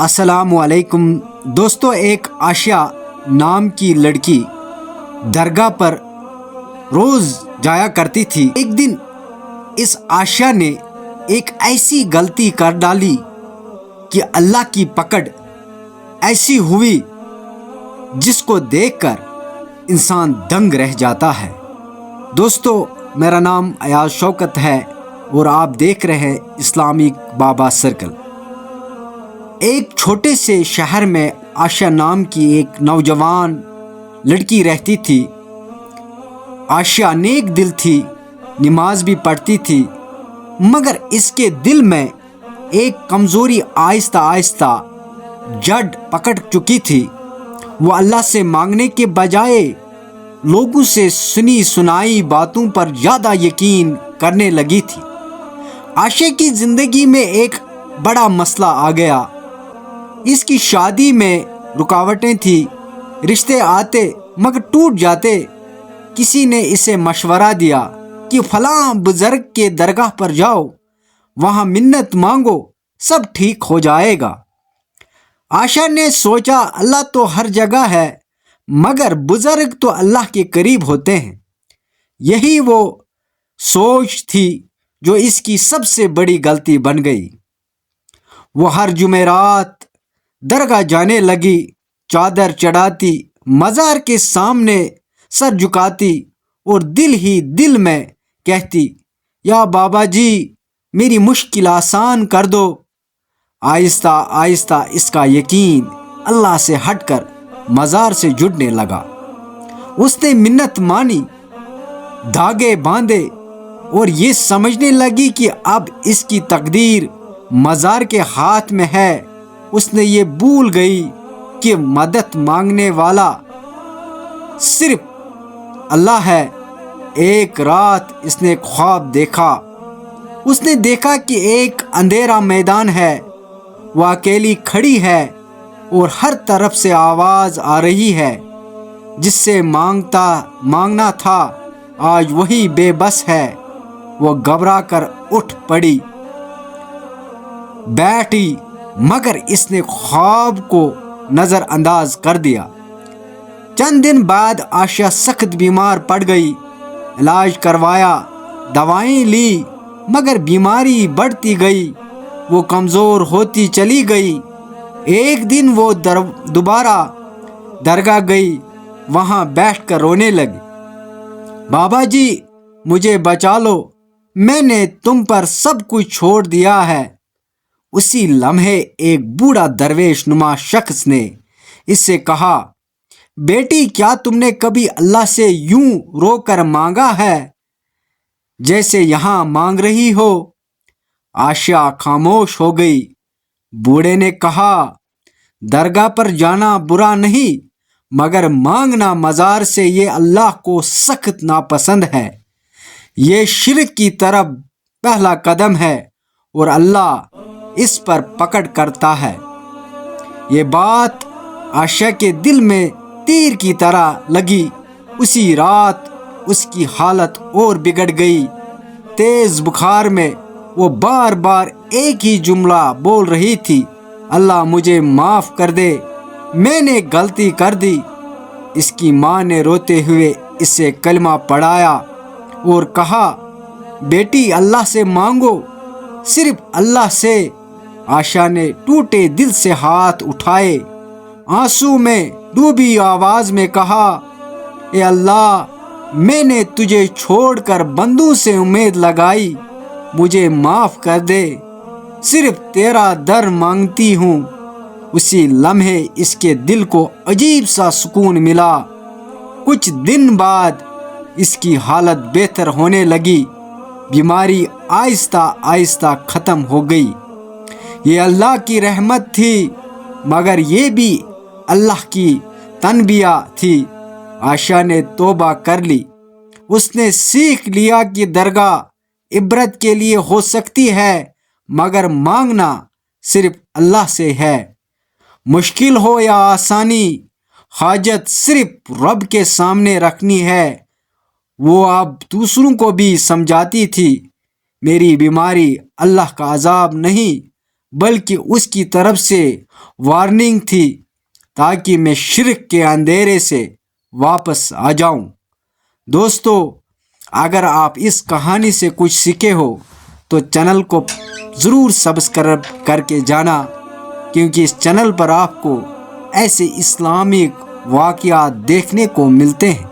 السلام علیکم دوستو، ایک عائشہ نام کی لڑکی درگاہ پر روز جایا کرتی تھی۔ ایک دن اس عائشہ نے ایک ایسی غلطی کر ڈالی کہ اللہ کی پکڑ ایسی ہوئی جس کو دیکھ کر انسان دنگ رہ جاتا ہے۔ دوستو، میرا نام ایاز شوکت ہے اور آپ دیکھ رہے ہیں اسلامک بابا سرکل۔ ایک چھوٹے سے شہر میں عائشہ نام کی ایک نوجوان لڑکی رہتی تھی۔ عائشہ نیک دل تھی، نماز بھی پڑھتی تھی، مگر اس کے دل میں ایک کمزوری آہستہ آہستہ جڑ پکڑ چکی تھی۔ وہ اللہ سے مانگنے کے بجائے لوگوں سے سنی سنائی باتوں پر زیادہ یقین کرنے لگی تھی۔ عائشہ کی زندگی میں ایک بڑا مسئلہ آ گیا۔ اس کی شادی میں رکاوٹیں تھیں، رشتے آتے مگر ٹوٹ جاتے۔ کسی نے اسے مشورہ دیا کہ فلاں بزرگ کے درگاہ پر جاؤ، وہاں منت مانگو، سب ٹھیک ہو جائے گا۔ عائشہ نے سوچا اللہ تو ہر جگہ ہے، مگر بزرگ تو اللہ کے قریب ہوتے ہیں۔ یہی وہ سوچ تھی جو اس کی سب سے بڑی غلطی بن گئی۔ وہ ہر جمعرات درگاہ جانے لگی، چادر چڑھاتی، مزار کے سامنے سر جھکاتی اور دل ہی دل میں کہتی، یا بابا جی میری مشکل آسان کر دو۔ آہستہ آہستہ اس کا یقین اللہ سے ہٹ کر مزار سے جڑنے لگا۔ اس نے منت مانی، دھاگے باندھے اور یہ سمجھنے لگی کہ اب اس کی تقدیر مزار کے ہاتھ میں ہے۔ اس نے یہ بھول گئی کہ مدد مانگنے والا صرف اللہ ہے۔ ایک رات اس نے خواب دیکھا۔ اس نے دیکھا کہ ایک اندھیرا میدان ہے، وہ اکیلی کھڑی ہے اور ہر طرف سے آواز آ رہی ہے، جس سے مانگنا تھا آج وہی بے بس ہے۔ وہ گھبرا کر اٹھ پڑی، بیٹھی، مگر اس نے خواب کو نظر انداز کر دیا۔ چند دن بعد عائشہ سخت بیمار پڑ گئی۔ علاج کروایا، دوائیں لی، مگر بیماری بڑھتی گئی، وہ کمزور ہوتی چلی گئی۔ ایک دن وہ دوبارہ درگاہ گئی، وہاں بیٹھ کر رونے لگی، بابا جی مجھے بچا لو، میں نے تم پر سب کچھ چھوڑ دیا ہے۔ اسی لمحے ایک بوڑھا درویش نما شخص نے اس سے کہا، بیٹی کیا تم نے کبھی اللہ سے یوں رو کر مانگا ہے جیسے یہاں مانگ رہی ہو؟ عائشہ خاموش ہو گئی۔ بوڑھے نے کہا، درگاہ پر جانا برا نہیں، مگر مانگنا مزار سے یہ اللہ کو سخت ناپسند ہے۔ یہ شرک کی طرف پہلا قدم ہے اور اللہ اس پر پکڑ کرتا ہے۔ یہ بات عائشہ کے دل میں تیر کی طرح لگی۔ اسی رات اس کی حالت اور بگڑ گئی۔ تیز بخار میں وہ بار بار ایک ہی جملہ بول رہی تھی، اللہ مجھے معاف کر دے، میں نے غلطی کر دی۔ اس کی ماں نے روتے ہوئے اسے کلمہ پڑھایا اور کہا، بیٹی اللہ سے مانگو، صرف اللہ سے۔ عائشہ نے ٹوٹے دل سے ہاتھ اٹھائے، آنسو میں ڈوبی آواز میں کہا، اے اللہ میں نے تجھے چھوڑ کر بندوں سے امید لگائی، مجھے معاف کر دے، صرف تیرا در مانگتی ہوں۔ اسی لمحے اس کے دل کو عجیب سا سکون ملا۔ کچھ دن بعد اس کی حالت بہتر ہونے لگی، بیماری آہستہ آہستہ ختم ہو گئی۔ یہ اللہ کی رحمت تھی، مگر یہ بھی اللہ کی تنبیہ تھی۔ عائشہ نے توبہ کر لی۔ اس نے سیکھ لیا کہ درگاہ عبرت کے لیے ہو سکتی ہے، مگر مانگنا صرف اللہ سے ہے۔ مشکل ہو یا آسانی، حاجت صرف رب کے سامنے رکھنی ہے۔ وہ اب دوسروں کو بھی سمجھاتی تھی، میری بیماری اللہ کا عذاب نہیں بلکہ اس کی طرف سے وارننگ تھی تاکہ میں شرک کے اندھیرے سے واپس آ جاؤں۔ دوستو، اگر آپ اس کہانی سے کچھ سیکھے ہو تو چینل کو ضرور سبسکرائب کر کے جانا، کیونکہ اس چینل پر آپ کو ایسے اسلامک واقعات دیکھنے کو ملتے ہیں۔